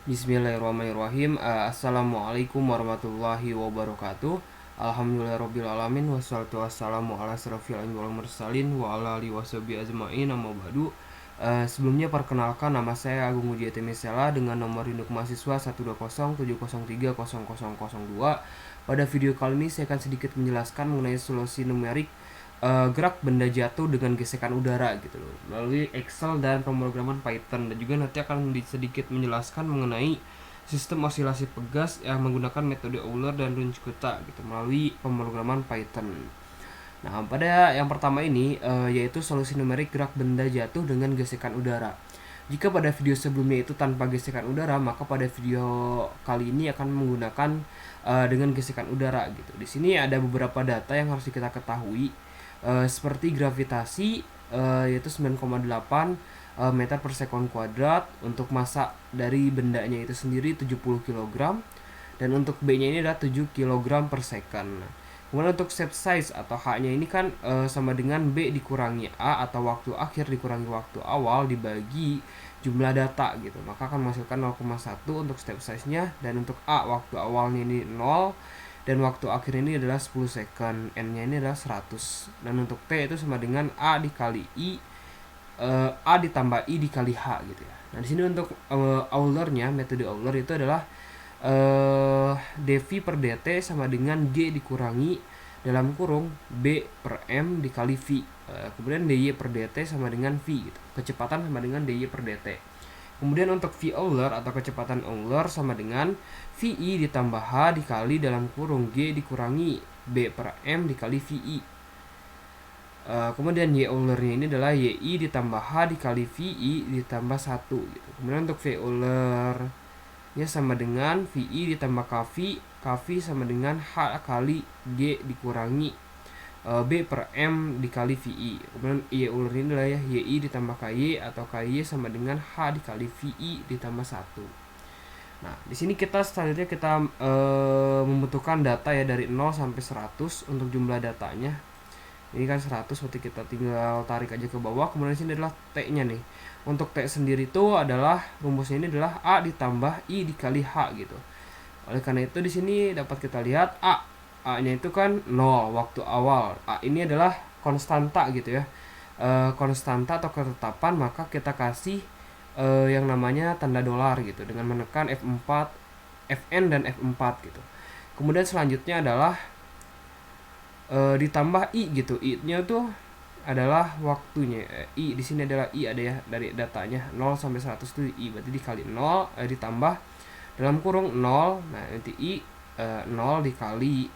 Bismillahirrahmanirrahim. Assalamualaikum warahmatullahi wabarakatuh. Alhamdulillahirrabbilalamin. Wassalatu wassalamu ala asrofil anbiya'i wal mursalin wa ala alihi washabihi ajma'in, amma ba'du. Sebelumnya perkenalkan, nama saya Agung Widya Temisela dengan nomor induk mahasiswa 12070300002. Pada video kali ini saya akan sedikit menjelaskan mengenai solusi numerik gerak benda jatuh dengan gesekan udara gitu loh, melalui Excel dan pemrograman Python, dan juga nanti akan sedikit menjelaskan mengenai sistem osilasi pegas yang menggunakan metode Euler dan Runge-Kutta gitu melalui pemrograman Python. Nah, pada yang pertama ini yaitu solusi numerik gerak benda jatuh dengan gesekan udara. Jika pada video sebelumnya itu tanpa gesekan udara, maka pada video kali ini akan menggunakan dengan gesekan udara gitu. Di sini ada beberapa data yang harus kita ketahui, seperti gravitasi yaitu 9,8 meter per sekon kuadrat, untuk massa dari bendanya itu sendiri 70 kg, dan untuk B-nya ini adalah 7 kg per second. Kemudian untuk step size atau H-nya ini kan sama dengan B dikurangi A atau waktu akhir dikurangi waktu awal dibagi jumlah data gitu. Maka akan menghasilkan 0,1 untuk step size-nya, dan untuk A waktu awalnya ini 0 dan waktu akhir ini adalah 10 second, N-nya ini adalah 100. Dan untuk T itu sama dengan A dikali I, A ditambah I dikali H gitu ya. Nah, di sini untuk Euler-nya, metode Euler itu adalah dV per dt sama dengan G dikurangi dalam kurung B per M dikali V. Kemudian dy per dt sama dengan V gitu. Kecepatan sama dengan dy per dt. Kemudian untuk V Euler atau kecepatan Euler sama dengan VI ditambah H dikali dalam kurung G dikurangi B per M dikali VI. Kemudian Y Euler-nya ini adalah YI ditambah H dikali VI ditambah 1 gitu. Kemudian untuk V Euler ya sama dengan VI ditambah KV sama dengan H kali G dikurangi B per M dikali VI. Kemudian Y Euler ini adalah ya YI ditambah KY atau KY sama dengan H dikali VI ditambah 1. Nah, di sini kita selanjutnya kita membutuhkan data ya dari 0 sampai 100 untuk jumlah datanya. Ini kan 100, berarti kita tinggal tarik aja ke bawah. Kemudian di sini adalah T-nya nih. Untuk T sendiri itu adalah rumusnya ini adalah A ditambah I dikali H gitu. Oleh karena itu di sini dapat kita lihat A-nya itu kan 0 waktu awal. A ini adalah konstanta gitu ya. Konstanta atau ketetapan, maka kita kasih yang namanya tanda dolar gitu dengan menekan F4, Fn dan F4 gitu. Kemudian selanjutnya adalah ditambah I gitu. I-nya tuh adalah waktunya. I di sini adalah I ada ya dari datanya 0 sampai 100 itu I, berarti dikali 0 ditambah dalam kurung 0. Nah, nanti I 0 dikali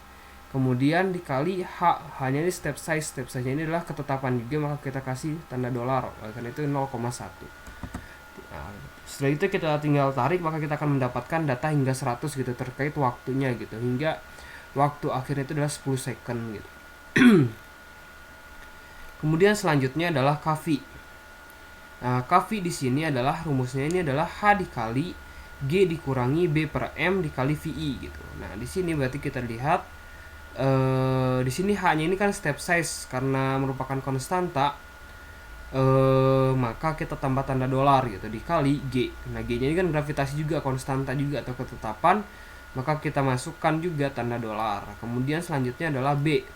kemudian dikali H. Hanya ini step size-nya ini adalah ketetapan juga, maka kita kasih tanda dolar. Karena itu 0,1. Nah, setelah itu kita tinggal tarik, maka kita akan mendapatkan data hingga 100 gitu terkait waktunya gitu, hingga waktu akhirnya itu adalah 10 second gitu. Kemudian selanjutnya adalah KV. Nah, KV di sini adalah rumusnya ini adalah H dikali G dikurangi B per M dikali VI gitu. Nah, di sini berarti kita lihat di sini H-nya ini kan step size karena merupakan konstanta, maka kita tambah tanda dolar gitu dikali G. Nah, G-nya ini kan gravitasi juga, konstanta juga atau ketetapan, maka kita masukkan juga tanda dolar. Kemudian selanjutnya adalah B.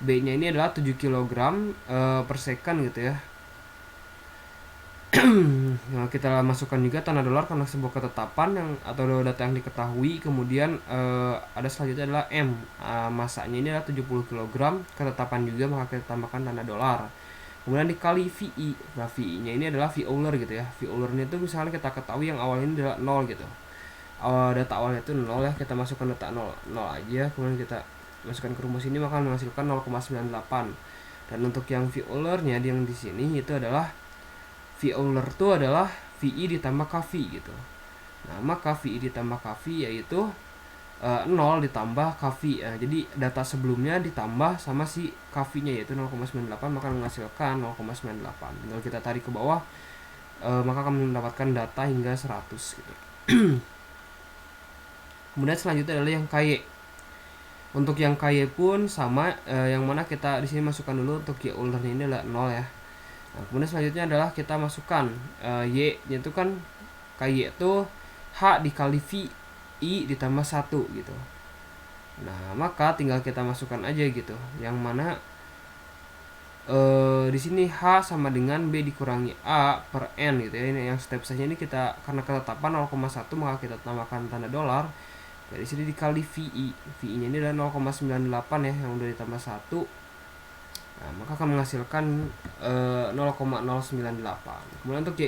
B-nya ini adalah 7 kg per second gitu ya. Nah, kita masukkan juga tanda dolar karena sebuah ketetapan yang atau data yang diketahui. Kemudian ada selanjutnya adalah M. Masanya ini adalah 70 kg, ketetapan juga, maka kita tambahkan tanda dolar. Kemudian dikali VI. Nah, VI-nya ini adalah V Euler gitu ya. V Euler-nya itu misalnya kita ketahui yang awal ini adalah 0 gitu. Data awalnya itu 0 ya, kita masukkan data 0 aja, kemudian kita masukkan ke rumus ini, maka menghasilkan 0,98. Dan untuk yang V Euler-nya yang di sini itu adalah V Euler itu adalah VI ditambah KV gitu. Nah, maka VI ditambah KV yaitu 0 ditambah KV. Jadi data sebelumnya ditambah sama si KV-nya yaitu 0,98, maka menghasilkan 0,98. Tinggal kita tarik ke bawah, maka akan mendapatkan data hingga 100 gitu. Kemudian selanjutnya adalah yang KY. Untuk yang KY pun sama, yang mana kita di sini masukkan dulu untuk Y Euler ini adalah 0 ya. Nah, kemudian selanjutnya adalah kita masukkan Y-nya itu kan KY itu H dikali V I ditambah 1 gitu. Nah, maka tinggal kita masukkan aja gitu. Yang mana di sini H sama dengan B dikurangi A per N gitu ya. Ini yang step saja ini kita karena ketetapan 0,1 maka kita tambahkan tanda dolar. Dari sini dikali VI. VI-nya ini adalah 0,98 ya yang udah ditambah 1. Nah, maka akan menghasilkan 0,098. Kemudian untuk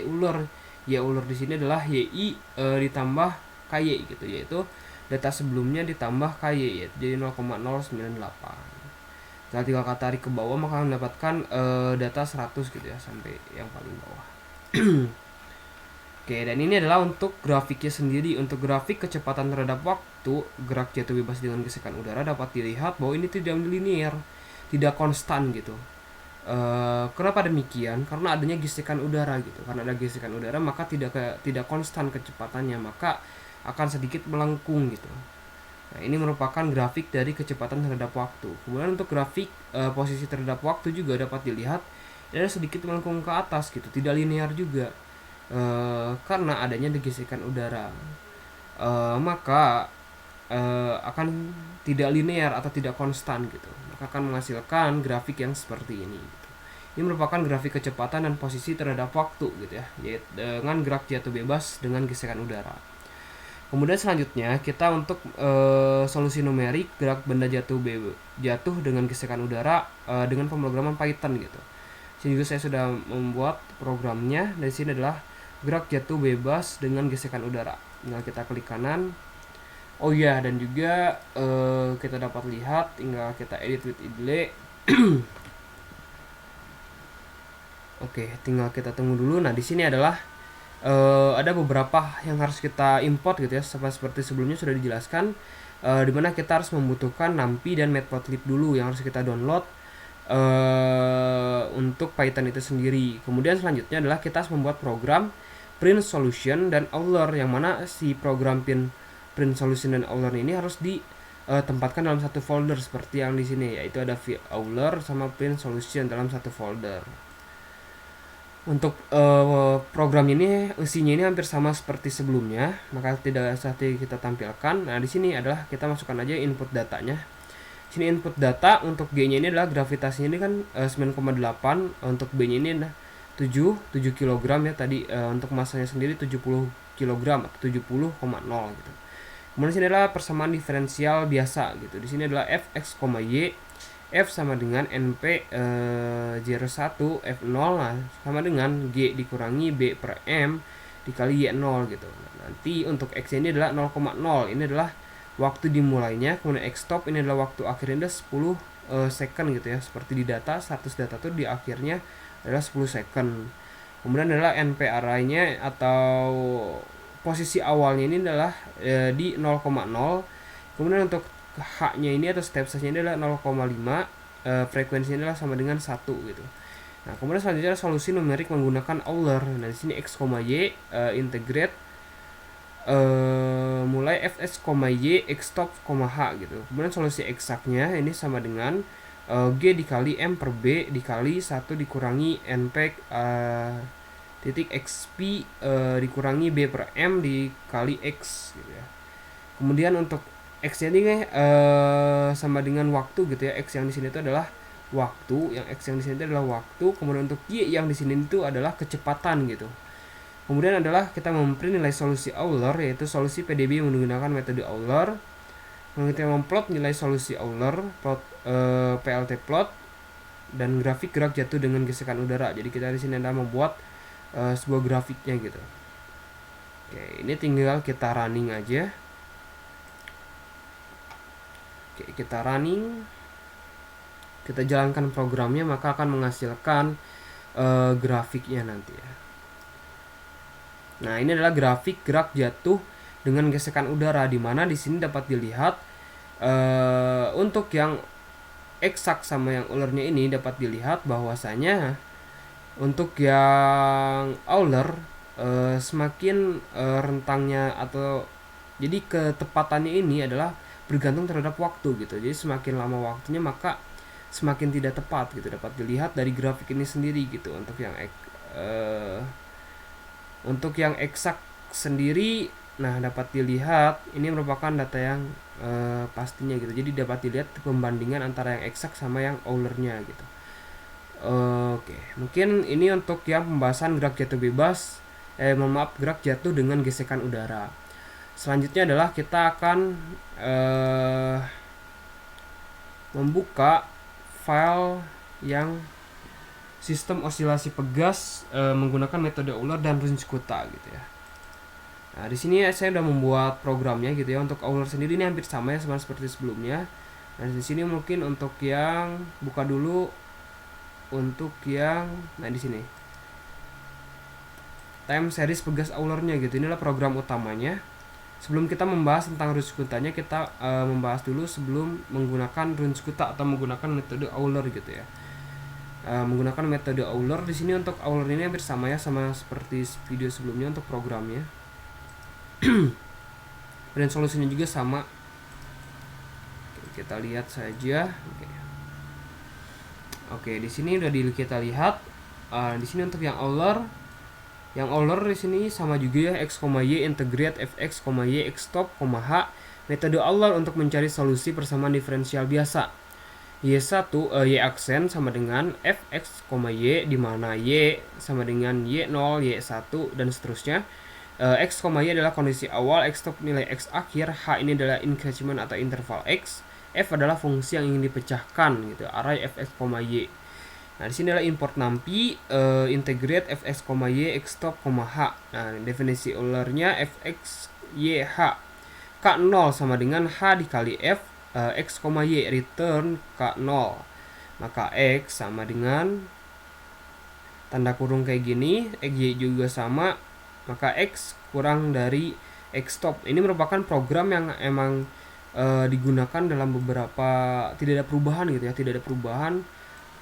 Y ular di sini adalah YI ditambah KY gitu, yaitu data sebelumnya ditambah KY, yaitu jadi 0,098. Kita tinggal tarik ke bawah maka mendapatkan data 100 gitu ya sampai yang paling bawah. Oke, dan ini adalah untuk grafiknya sendiri. Untuk grafik kecepatan terhadap waktu gerak jatuh bebas dengan gesekan udara dapat dilihat bahwa ini tidak linear, tidak konstan gitu. Kenapa demikian? Karena adanya gesekan udara gitu. Karena ada gesekan udara maka tidak konstan kecepatannya, maka akan sedikit melengkung gitu. Nah, ini merupakan grafik dari kecepatan terhadap waktu. Kemudian untuk grafik posisi terhadap waktu juga dapat dilihat ada sedikit melengkung ke atas gitu, tidak linear juga. Karena adanya gesekan udara, maka akan tidak linear atau tidak konstan gitu, maka akan menghasilkan grafik yang seperti ini gitu. Ini merupakan grafik kecepatan dan posisi terhadap waktu gitu ya, yaitu dengan gerak jatuh bebas dengan gesekan udara. Kemudian selanjutnya kita untuk solusi numerik gerak benda jatuh dengan gesekan udara dengan pemrograman Python gitu. Sini juga saya sudah membuat programnya. Dari sini adalah gerak jatuh bebas dengan gesekan udara. Tinggal kita klik kanan. Oh iya, dan juga kita dapat lihat, tinggal kita edit with idle. Oke, tinggal kita tunggu dulu. Nah, di sini adalah ada beberapa yang harus kita import gitu ya, seperti sebelumnya sudah dijelaskan, dimana kita harus membutuhkan NumPy dan Matplotlib dulu yang harus kita download untuk Python itu sendiri. Kemudian selanjutnya adalah kita harus membuat program print solution dan Euler, yang mana si program print solution dan Euler ini harus ditempatkan dalam satu folder seperti yang di sini, yaitu ada Euler sama print solution dalam satu folder. Untuk program ini isinya ini hampir sama seperti sebelumnya, maka tidak usah kita tampilkan. Nah, di sini adalah kita masukkan aja input datanya. Sini input data untuk G-nya ini adalah gravitasinya ini kan 9,8, untuk B-nya ini adalah 7 kg ya tadi, untuk masanya sendiri 70 kg atau 70,0 gitu. Kemudian sini adalah persamaan diferensial biasa gitu. Di sini adalah fx, y, f sama dengan np 01 f0 lah sama dengan g dikurangi b per m dikali y0 gitu. Nah, nanti untuk x ini adalah 0,0, ini adalah waktu dimulainya. Kemudian x stop ini adalah waktu akhirnya 10 second gitu ya, seperti di data status data tuh di akhirnya adalah 10 second. Kemudian adalah np array-nya atau posisi awalnya ini adalah di 0,0. Kemudian untuk H-nya ini atau step size-nya ini adalah 0,5, frekuensinya adalah sama dengan 1 gitu. Nah, kemudian selanjutnya solusi numerik menggunakan Euler. Nah, di sini x, y integrate mulai fx, y x stop, h gitu. Kemudian solusi eksaknya ini sama dengan g dikali m per b dikali 1 dikurangi np titik xp dikurangi b per m dikali x gitu ya. Kemudian untuk x ini sama dengan waktu gitu ya. X yang di sini itu adalah waktu, yang x yang di sini itu adalah waktu. Kemudian untuk y yang di sini itu adalah kecepatan gitu. Kemudian adalah kita memprint nilai solusi Euler, yaitu solusi PDB menggunakan metode Euler. Kemudian kita memplot nilai solusi Euler, plot PLT plot dan grafik gerak jatuh dengan gesekan udara. Jadi kita di sini adalah membuat sebuah grafiknya gitu. Oke, ini tinggal kita running aja. Oke, kita running, kita jalankan programnya, maka akan menghasilkan grafiknya nanti ya. Nah, ini adalah grafik gerak jatuh dengan gesekan udara, di mana di sini dapat dilihat untuk yang eksak sama yang Eulernya ini dapat dilihat bahwasanya untuk yang Euler semakin rentangnya atau jadi ketepatannya ini adalah bergantung terhadap waktu gitu. Jadi semakin lama waktunya maka semakin tidak tepat gitu, dapat dilihat dari grafik ini sendiri gitu. Untuk yang eksak sendiri Nah, dapat dilihat ini merupakan data yang pastinya gitu. Jadi dapat dilihat pembandingan antara yang eksak sama yang Euler-nya gitu. Oke, mungkin ini untuk yang pembahasan gerak jatuh bebas, gerak jatuh dengan gesekan udara. Selanjutnya adalah kita akan membuka file yang sistem osilasi pegas menggunakan metode Euler dan Runge-Kutta gitu ya. Nah, di sini saya udah membuat programnya gitu ya. Untuk Euler sendiri ini hampir sama ya, sama seperti sebelumnya. Nah, di sini mungkin untuk yang buka dulu untuk yang di sini. Time series pegas Euler-nya gitu. Inilah program utamanya. Sebelum kita membahas tentang Runge-Kuttanya, kita membahas dulu sebelum menggunakan Runge-Kutta atau menggunakan metode Euler gitu ya. Menggunakan metode Euler di sini untuk Euler ini hampir sama ya, sama seperti video sebelumnya untuk programnya. Dan solusinya juga sama. Oke, kita lihat saja. Oke, di sini udah kita lihat. Di sini untuk yang Euler di sini sama juga ya, x, y integrate fx, y x stop, h. Metode Euler untuk mencari solusi persamaan diferensial biasa. Y1 y aksen sama dengan fx, y di mana y sama dengan y0, y1 dan seterusnya. X, y adalah kondisi awal, x stop nilai x akhir, h ini adalah increment atau interval x, f adalah fungsi yang ingin dipecahkan gitu, array fx, y. Nah, di sini adalah import NumPy, integrate fx, y, x stop, h. Nah, definisi Euler-nya fx, y, h. K0 sama dengan h dikali f, x, y, return K0. Maka x sama dengan tanda kurung kayak gini, y juga sama, maka x kurang dari x stop. Ini merupakan program yang emang digunakan dalam beberapa, tidak ada perubahan gitu ya, tidak ada perubahan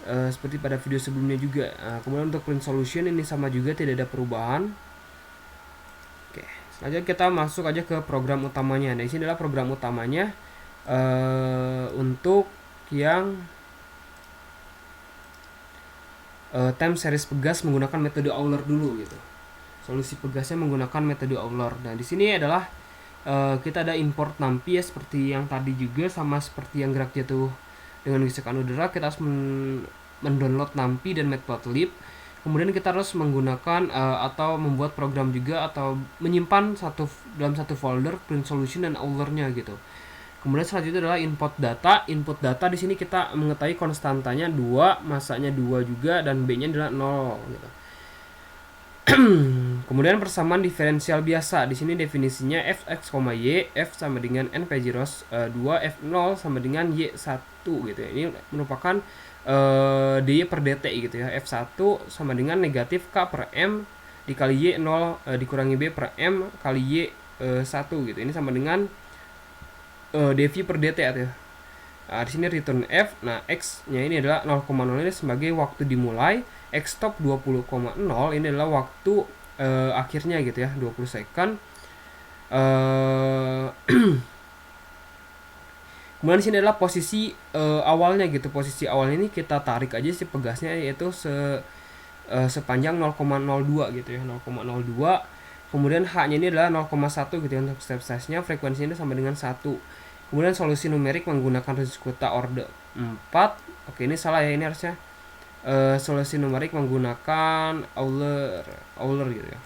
seperti pada video sebelumnya juga. Kemudian untuk print solution ini sama juga, tidak ada perubahan. Oke, selanjutnya kita masuk aja ke program utamanya. Nah, di sini adalah program utamanya untuk yang time series pegas menggunakan metode Euler dulu gitu. Solusi pegasnya menggunakan metode Euler. Nah, di sini adalah kita ada import NumPy ya, seperti yang tadi juga, sama seperti yang gerak jatuh dengan gesekan udara. Kita harus mendownload NumPy dan Matplotlib. Kemudian kita harus menggunakan atau membuat program juga atau menyimpan dalam satu folder print solution dan Euler-nya gitu. Kemudian selanjutnya adalah input data. Input data di sini kita mengetahui konstantanya 2, masanya 2 juga, dan B-nya adalah 0 gitu. Kemudian persamaan diferensial biasa. Di sini definisinya fx, y, f sama dengan n P0 2, f0 sama dengan y1 gitu ya. Ini merupakan dy per dt gitu ya. F1 sama dengan negatif k per m dikali y0 dikurangi b per m kali y1 gitu. Ini sama dengan dv per dt ya. Di sini return f. Nah, x-nya ini adalah 0,0 ini sebagai waktu dimulai, x stop 20,0 ini adalah waktu akhirnya gitu ya, 20 second. Kemudian di sini adalah posisi awalnya gitu. Posisi awalnya ini kita tarik aja si pegasnya, yaitu sepanjang 0,02 gitu ya, 0,02. Kemudian h-nya ini adalah 0,1 gitu ya untuk step size-nya. Frekuensinya sama dengan 1. Kemudian solusi numerik menggunakan Runge-Kutta orde 4. Oke, ini salah ya, ini harusnya solusi numerik menggunakan Euler gitu ya.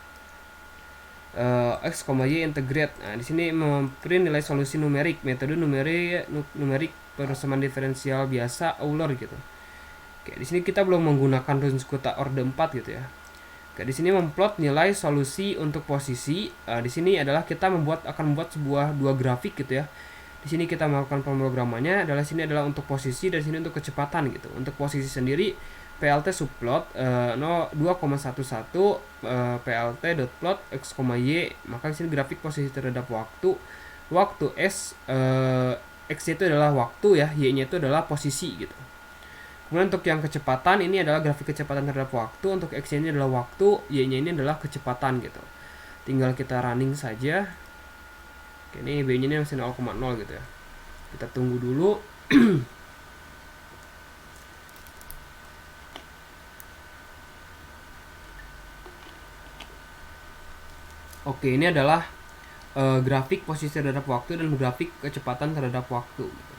X, y integrate. Nah, di sini memprint nilai solusi numerik, metode numerik persamaan diferensial biasa Euler gitu. Oke, di sini kita belum menggunakan Runge-Kutta orde 4 gitu ya. Oke, di sini memplot nilai solusi untuk posisi. Di sini adalah kita akan membuat dua grafik gitu ya. Di sini kita melakukan pemrogramannya, sini adalah untuk posisi dan sini untuk kecepatan gitu. Untuk posisi sendiri plt subplot 2,11 plt dot plot x, y. Maka di sini grafik posisi terhadap waktu s, x itu adalah waktu ya, y-nya itu adalah posisi gitu. Kemudian untuk yang kecepatan ini adalah grafik kecepatan terhadap waktu, untuk x ini adalah waktu, y-nya ini adalah kecepatan gitu. Tinggal kita running saja. Oke, ini B-nya ini masih 0,0 gitu ya. Kita tunggu dulu. Oke, ini adalah grafik posisi terhadap waktu dan grafik kecepatan terhadap waktu gitu.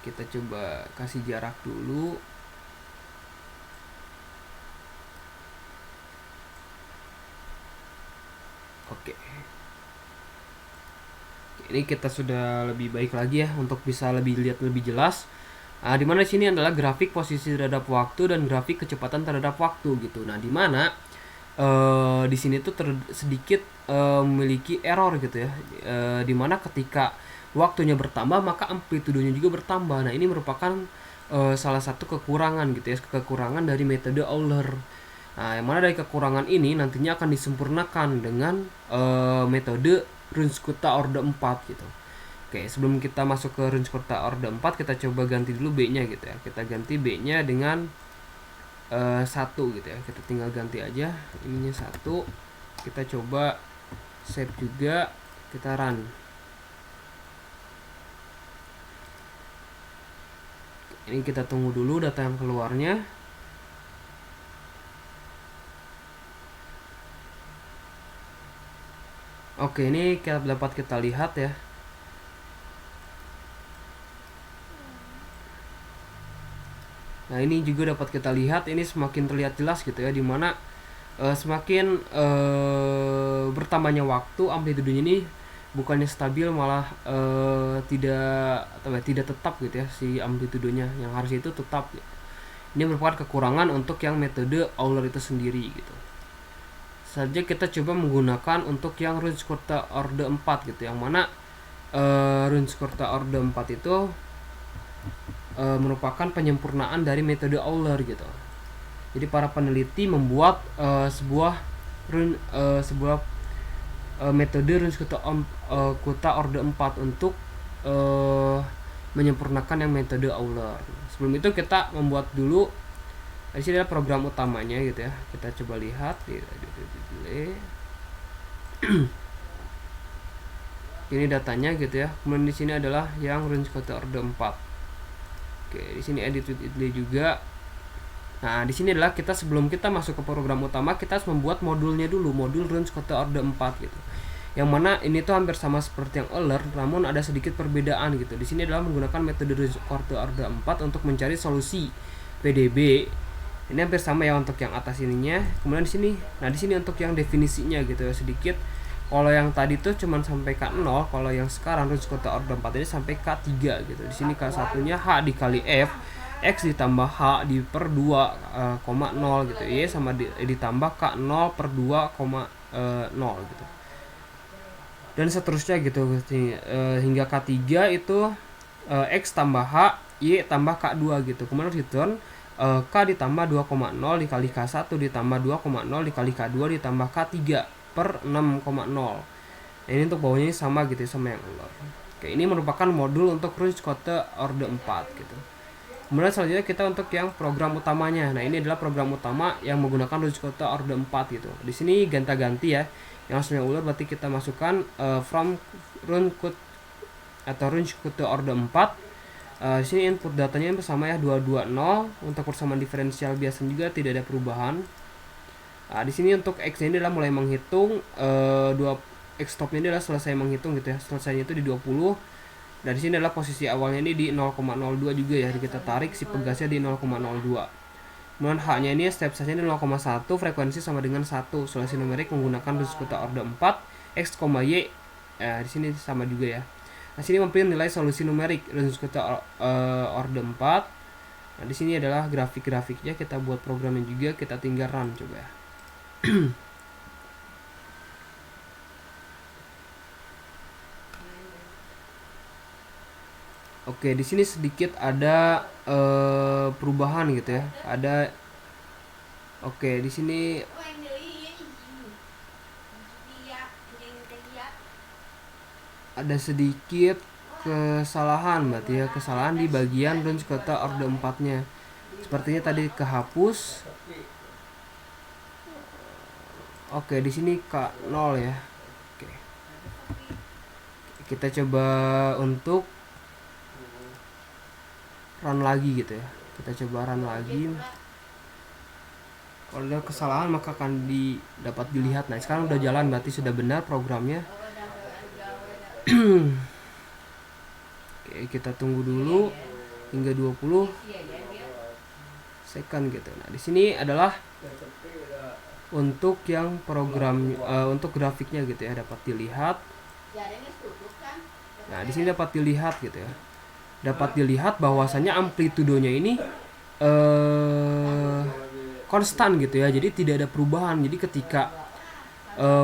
Kita coba kasih jarak dulu. Oke. Ini kita sudah lebih baik lagi ya untuk bisa lebih lihat lebih jelas. Dimana di sini adalah grafik posisi terhadap waktu dan grafik kecepatan terhadap waktu gitu. Nah, dimana di sini tuh sedikit memiliki error gitu ya. Dimana ketika waktunya bertambah maka amplitudenya juga bertambah. Nah, ini merupakan salah satu kekurangan gitu ya, kekurangan dari metode Euler. Nah, yang mana dari kekurangan ini nantinya akan disempurnakan dengan metode Runge-Kutta-Orde 4 gitu. Oke, sebelum kita masuk ke Runge-Kutta-Orde 4, kita coba ganti dulu B-nya gitu ya. Kita ganti B-nya dengan 1 gitu ya. Kita tinggal ganti aja ininya 1. Kita coba save juga, kita run. Ini kita tunggu dulu data yang keluarnya. Oke, ini dapat kita lihat ya. Nah, ini juga dapat kita lihat, ini semakin terlihat jelas gitu ya, dimana semakin bertambahnya waktu, amplitudenya ini bukannya stabil, malah tidak tetap gitu ya si amplitudenya, yang harus itu tetap. Ini merupakan kekurangan untuk yang metode Euler itu sendiri gitu. Saja kita coba menggunakan untuk yang Runge-Kutta-Orde 4 gitu, yang mana Runge-Kutta-Orde 4 itu merupakan penyempurnaan dari metode Euler gitu. Jadi para peneliti membuat sebuah metode Runge-Kutta-Orde 4 untuk menyempurnakan yang metode Euler. Sebelum itu kita membuat dulu, di sini adalah program utamanya gitu ya. Kita coba lihat di ini datanya gitu ya. Kemudian di sini adalah yang Runge-Kutta-Orde 4. Oke, di sini edit with Idle juga. Nah, di sini adalah kita sebelum kita masuk ke program utama, kita harus membuat modulnya dulu, modul Runge-Kutta-Orde 4 gitu. Yang mana ini tuh hampir sama seperti yang Euler, namun ada sedikit perbedaan gitu. Di sini adalah menggunakan metode Runge-Kutta-Orde 4 untuk mencari solusi PDB. Ini hampir sama ya untuk yang atas ininya. Kemudian di sini, nah di sini untuk yang definisinya gitu ya, sedikit. Kalau yang tadi tuh cuman sampai K0, kalau yang sekarang Runge-Kutta-Orde 4 ini sampai K3 gitu. Di sini K1-nya H dikali F, X ditambah H di per 2,0 gitu. Y sama ditambah K0 per 2,0 gitu. Dan seterusnya gitu hingga K3 itu X tambah H, Y tambah K2 gitu. Kemudian return K ditambah 2,0 dikali K1 ditambah 2,0 dikali K2 ditambah K3 per 6,0. Nah, ini untuk bawahnya sama gitu sama yang Euler. Oke, ini merupakan modul untuk Runge-Kutta-Orde 4 gitu. Kemudian selanjutnya kita untuk yang program utamanya. Nah, ini adalah program utama yang menggunakan Runge-Kutta-Orde 4 gitu. Di sini ganti-ganti ya. Yang aslinya Euler berarti kita masukkan from Runge-Kutta-Orde 4. Di sini input datanya sama ya 220. Untuk persamaan diferensial biasa juga tidak ada perubahan. Di sini untuk X ini adalah mulai menghitung, X stopnya ini adalah selesai menghitung gitu ya. Selesainya itu di 20. Dan di sini adalah posisi awalnya ini di 0,02 juga ya. Jadi kita tarik si pegasnya di 0,02. Kemudian H-nya ini step size-nya 0,1, frekuensi sama dengan 1. Solusi numerik menggunakan Runge-Kutta-Orde 4, X, Y. Di sini sama juga ya. Nah, sini memprint nilai solusi numerik Runge-Kutta-Orde 4. Nah, di sini adalah grafik-grafiknya, kita buat programnya juga, kita tinggal run coba ya. Oke, di sini sedikit ada perubahan gitu ya. Oke, di sini ada sedikit kesalahan berarti ya, kesalahan di bagian Runge-Kutta-Orde 4-nya. Sepertinya tadi kehapus. Oke, di sini K0 ya. Oke. Kita coba untuk run lagi gitu ya. Kita coba run lagi. Kalau ada kesalahan maka akan dapat dilihat. Nah, sekarang udah jalan, berarti sudah benar programnya. Oke, kita tunggu dulu hingga 20 second gitu. Nah, di sini adalah untuk yang program untuk grafiknya gitu ya, dapat dilihat. Nah, di sini dapat dilihat gitu ya. Dapat dilihat bahwasannya amplitudonya ini konstan gitu ya. Jadi tidak ada perubahan. Jadi ketika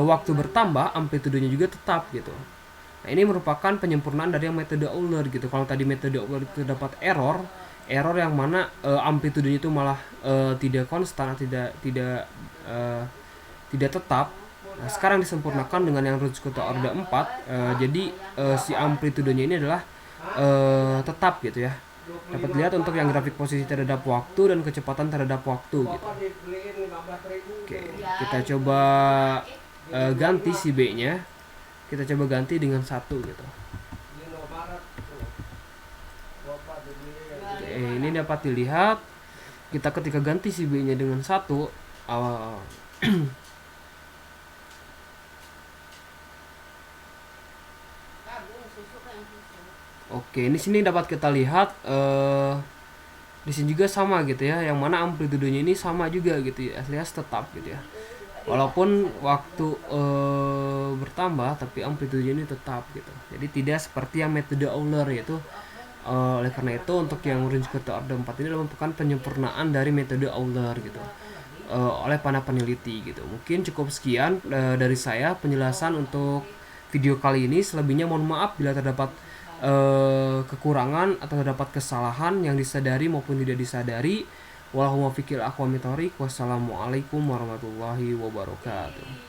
waktu bertambah, amplitudonya juga tetap gitu. Nah, ini merupakan penyempurnaan dari yang metode Euler gitu. Kalau tadi metode Euler itu dapat error yang mana amplitudenya itu malah tidak konstan, tidak tetap. Nah, sekarang disempurnakan dengan yang Roots-Kota Order 4. Jadi si amplitudenya ini adalah tetap gitu ya. Dapat lihat untuk yang grafik posisi terhadap waktu dan kecepatan terhadap waktu gitu. Oke, kita coba ganti si B-nya. Kita coba ganti dengan 1 gitu. Oke, ini dapat dilihat kita ketika ganti si B-nya dengan 1 Oke, ini sini dapat kita lihat di sini juga sama gitu ya, yang mana amplitudenya ini sama juga gitu ya, alias tetap gitu ya. Walaupun waktu bertambah, tapi amplitudenya ini tetap gitu. Jadi tidak seperti yang metode Euler, yaitu oleh karena itu untuk yang Roots-Kota Order 4 ini merupakan penyempurnaan dari metode Euler gitu oleh para peneliti gitu. Mungkin cukup sekian dari saya penjelasan untuk video kali ini. Selebihnya mohon maaf bila terdapat kekurangan atau terdapat kesalahan yang disadari maupun tidak disadari. Wassalamualaikum warahmatullahi wabarakatuh.